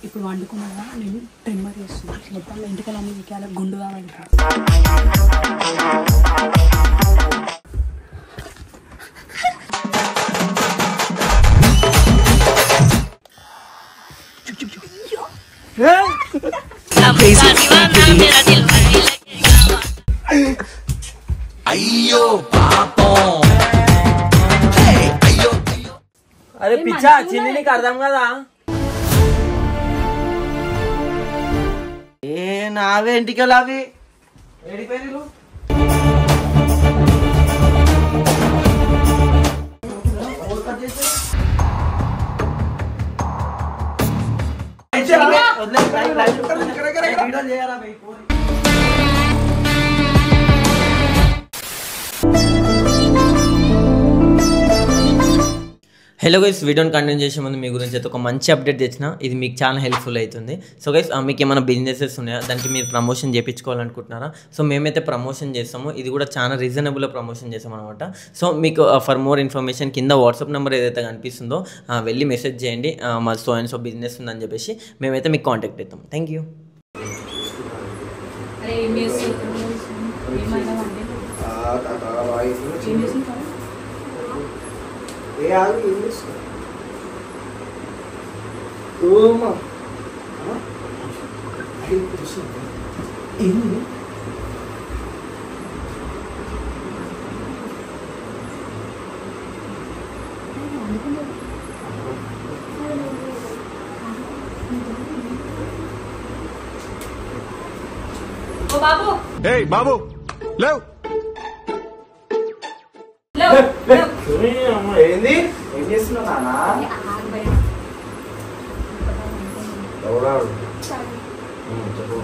ఇప్పుడు వండుకున్నాగా నేను ట్రిమ్మర్ చేస్తున్నాను. మొత్తం ఎంటికలన్నీ వికాల గుండుగా పడుతుంది. అయ్యో పాపం. అరే పిచ్చా చిన్ని నీకు అర్థం కదా? ఏ నావే ఇంటికెళ్ళి అవి ఏడిపోయినారు. హలో గైస్, వీడియోని కంటిన్యూ చేసే ముందు మీ గురించి అయితే ఒక మంచి అప్డేట్ తెచ్చిన. ఇది మీకు చాలా హెల్ప్ఫుల్ అవుతుంది. సో గైస్, మీకు ఏమైనా బిజినెసెస్ ఉన్నాయా, దానికి మీరు ప్రమోషన్ చేయించుకోవాలనుకుంటున్నారా? సో మేమైతే ప్రమోషన్ చేస్తాము. ఇది కూడా చాలా రీజనబుల్గా ప్రమోషన్ చేస్తాం అనమాట. సో మీకు ఫర్ మోర్ ఇన్ఫర్మేషన్ కింద వాట్సాప్ నెంబర్ ఏదైతే కనిపిస్తుందో వెళ్ళి మెసేజ్ చేయండి. మా సో అండ్ సో బిజినెస్ ఉందని చెప్పేసి మేమైతే మీకు కాంటాక్ట్ అవుతాం. Thank you. బాబు లేవు. ఏంది ఏం చేస్తున్నావు నాన్న? చెప్పు.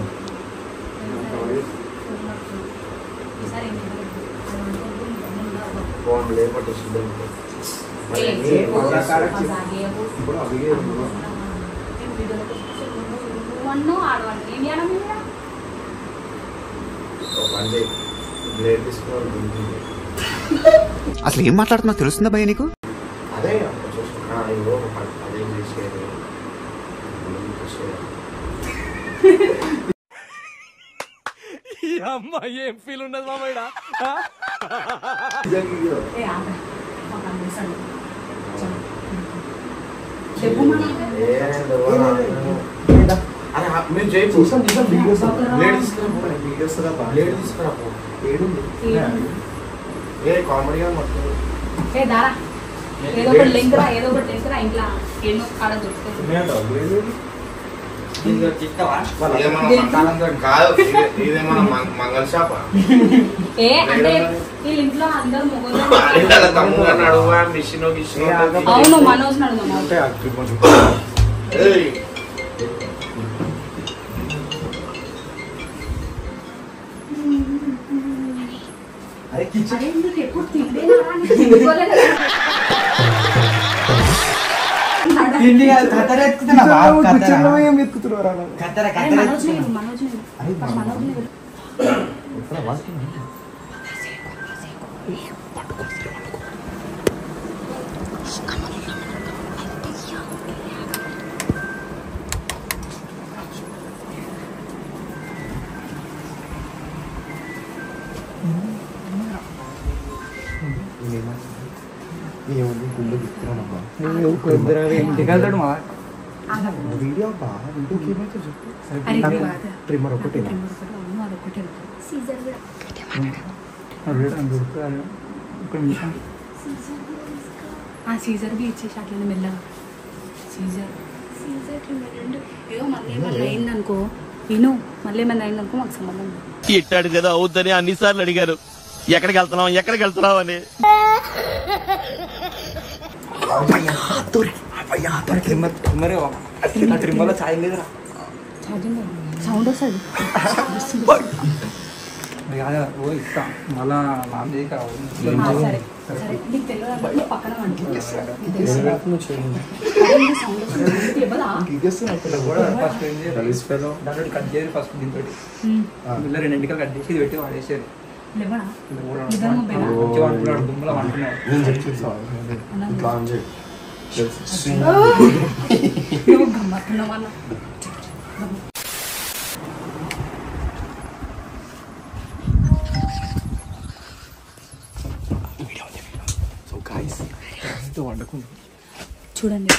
ఫోన్ లేకపోతే అసలు ఏం మాట్లాడుతున్నా తెలుస్తుందా భయ్య నీకు? అదే అదే చేసేది. అమ్మాయి ఏం ఫీల్ ఉండదు మామయ్య. మేము చేయి చూసాం ఏ కామెడీగా మొత్తం ఏదో ఒకటి లింక్ రా ఇంట్లో ఎన్నో కాడ దొరుకుతుంది. కాదు, ఇదేమన్నా మంగళ షాప్? ఏ అంటే వీళ్ళ ఇంట్లో అందరూ మొగలు తమ్ముడు నడువా మిషన్ అవును మనోజ్ నడుము. ఎప్పుడు ఇంటికెళ్తాడు మా వీడియో బాగా వీడియోకి ఏమైతే చెప్పు. ట్రిమ్మర్ ఒకటి సీజర్ బి ఇచ్చేసి అట్లనే మెల్లగా సీజర్ ఏదో మళ్ళీ ఏమన్నా అయిందనుకో విను, మళ్ళీ ఏమన్నా అయిందనుకో మాకు సంబంధం ఇట్టాడు కదా అవుద్దని అన్నిసార్లు అడిగారు. ఎక్కడికి వెళ్తున్నావు అని. ట్రిమ్మర్ ఛాయ్ లేదురా, సౌండ్ వస్తుంది. ఇస్తా మళ్ళా నాన్ చేయి సరే సరే నీకు తెలియదు పక్కన దాంట్లో కట్ చేయాలి ఫస్ట్. దీంతో వీళ్ళు 2 ఎంటికలు కట్ చేసి ఇది పెట్టి వాడేసారు. దుమ్మలో వండుకున్నాడు. నువ్వు గమ్మత్తున్నావన్నా. చూడండి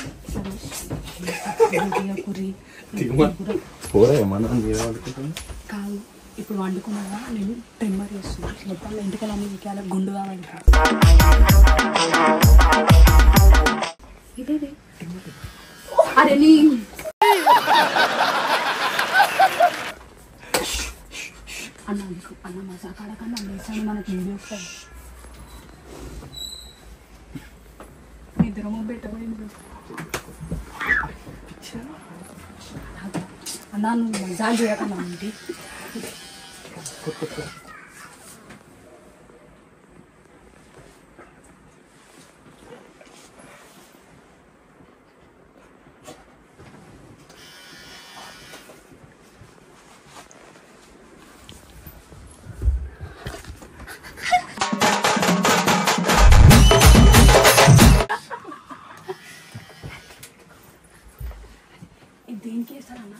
కాదు, ఇప్పుడు వండుకున్నావా నేను ట్రిమ్మర్ చేస్తున్నాను. మొత్తం ఇంటికలన్నీ వికాల గుండు కావాలి. ఇదే అరే నీ అన్న అన్న మసా కాడకన్నా వేసాను మనకి వీడియో వస్తుంది. నిద్రమో పెట్టబోయింది అన్నా, నువ్వు మజాలు చేయకన్నా ఏంటి. దేనికి వేస్తారన్నా?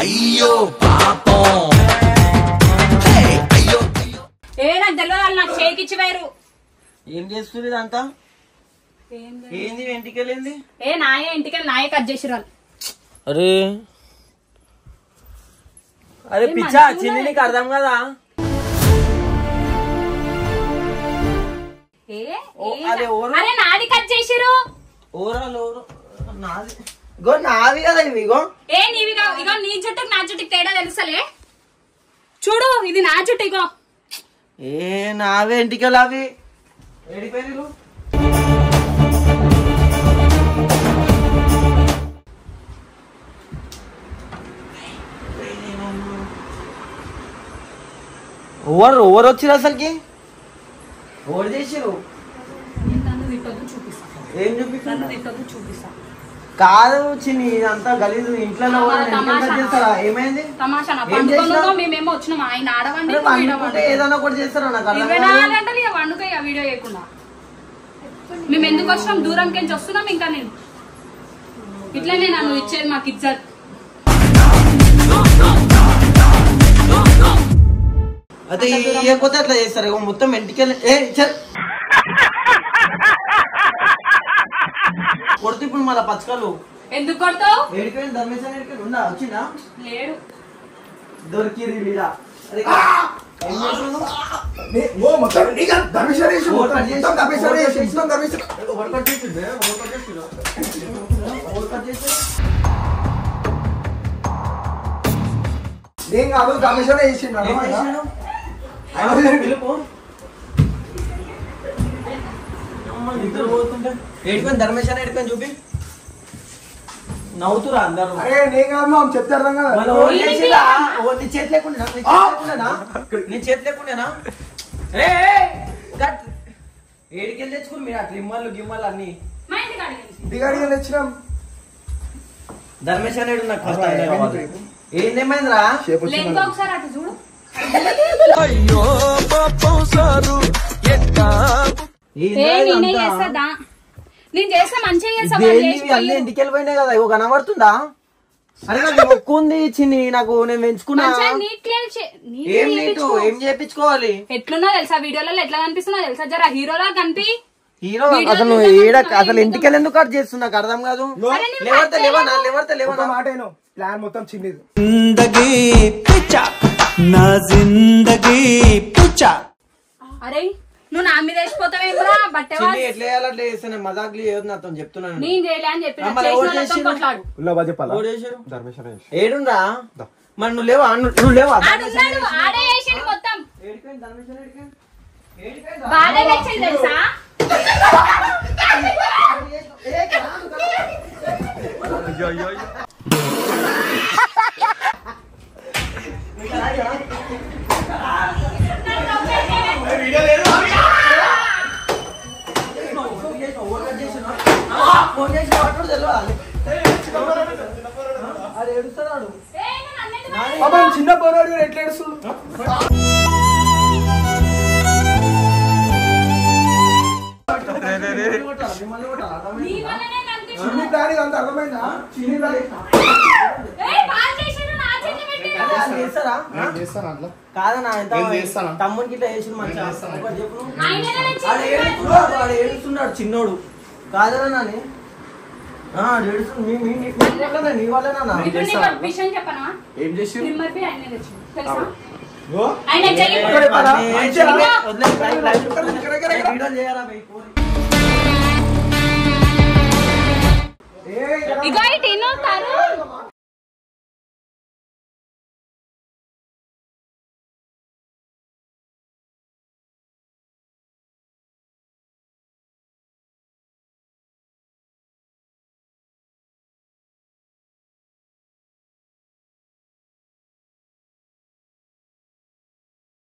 అయ్యో పాపం. నాకు తెలియదు, నాకు చేకిచ్చి వేరు. ఏం చేస్తుంది ఇదంతా? ఏంది ఇంటికెళ్ళింది? నాయే ఇంటికెళ్ళి నాయే కట్ చేసిరాలు. అరే అరే పిచ్చా చిన్ని, నీకు అర్థం కదా? అరే నాది కట్ చేసిరు. నాది ఇగో, నాది కదా ఇవి. ఇగో నీవి ఇగో, నీ జుట్టుకు నా జుట్టుకి తేడా తెలుసలే. చూడు, ఇది నా జుట్టు. ఇగో నావే ఇంటికెళ్ళి అవి ఏడిపోయినారు. ఓవర్ వచ్చిరు అసలుకి? ఓవర్ చేసిరు. ఏం చూపిస్తా? కాదు చిన్ని, ఇదంతా గలీజు. ఇంట్లో చేస్తారా? ఏమైంది? మేమేమో వచ్చినాం. ఆయన ఆడవండి ఏదైనా ఒకటి చేస్తారా? నాకు వండుకో వీడియో చేయకుండా. మేము ఎందుకు వచ్చినాం? దూరంకి వస్తున్నాం. ఇంకా నేను ఇట్లనే నన్ను ఇచ్చేది మాకు ఇజ్జత్. అదే ఇవ్వకపోతే అట్లా చేస్తారు. మొత్తం ఇంటికెళ్ళి కొడుతు. ఇప్పుడు మళ్ళీ పచ్చకాలు ఎందుకు కొడతావు? ఏడిపోయింది ధర్మేశాన్ని. ఏడిపోయింది ఉందా? వచ్చిందా? లేడు. దొరికిరి వీడా. నేను కాదు, కమిషన్ వేసిండు. ఏడిపోయింది ధర్మేశాన్ని. ఏడిపోయింది చూపి. నవ్వుతురా అందరు. అరే నేను కాదు, చెప్తారు కదా. నీ చేతి లేకుండా ఏడికెళ్ళి తెచ్చుకుని మీరు అట్లా ఇమ్మలు గిమ్మలు అన్ని దిగాడిగా తెచ్చినాం. ధర్మేశాన్ని నాకు ఫస్ట్ ఆయన కావాలి. ఏందేమైందిరా? ఒకసారి అటు చూడు. నేనే చేస్తా, నేను చేస్తా, మంచిగా చేస్తా. అన్ని ఇంటికి వెళ్ళిపోయినాయి కదా. ఇగో కనబడుతుందా? అరే నాకు మొక్కు ఉంది చిన్ని, నాకు నేను పెంచుకున్నా. ఏం నీటు ఏం చేయించుకోవాలి? ఎట్లున్నా తెలుసా? వీడియోలలో ఎట్లా కనిపిస్తున్నా తెలుసా? జరా హీరోలా కనిపి. హీరో అసలు అసలు ఇంటికి వెళ్ళి ఎందుకు కట్ చేస్తున్నా? నాకు అర్థం కాదు. లేవా మాట ప్లాన్ మొత్తం చిన్నది. అరే నువ్వు నా మీద వేసిపోతావేమరా బట్టే చిన్ని ఎట్లా చేయాలి అట్లా చేస్తాను మజాక్లు చేయదు నాతో చెప్తున్నాను నేను చేయలే అని చెప్పి మరి ఎవరు చేసిండ్రు? కొట్లాడు ఉల్లాబాద్ చెప్పాలా ఎవరు చేశారు? ధర్మేశ్వర చేసి. ఏడుందా మరి నువ్వు లేవా నువ్వు లేవా ఆడున్నాడు ఆడే వేసిండు మొత్తం ఏడిపోయింది ధర్మేశ్వర ఏడిపోయింది? బాగా తెచ్చింది తెలుసా చిన్న పోరాడు ఎట్లా ఏడుస్తుండు? నీ వల్లనే నన్ను చిన్ని దాని అంత అర్థమైందా? చిన్ని దాని బాగా చేసిండు నా చేతి పెట్టి చేస్తారా నేను చేస్తాను అట్లా. కాదన్నా ఎంత నేను చేస్తాను. తమ్మునికి ఇట్లా చేసి మంచిగా ఒకటి చెప్పు నువ్వు. ఆయననే ఆడు ఏడుస్తున్నాడు వాడు ఏడుస్తున్నాడు చిన్నోడు కాదనా నాని నీ వల్లనా ఇప్పుడు నీకు ఒక విషయం చెప్పనా ఏం చేసి ట్రిమ్మర్ బి ఆయనే తెచ్చిండు తెలుసా ఓ ఆయన చెయ్యి ఇక్కడ పడా? వీడియో చేయాలా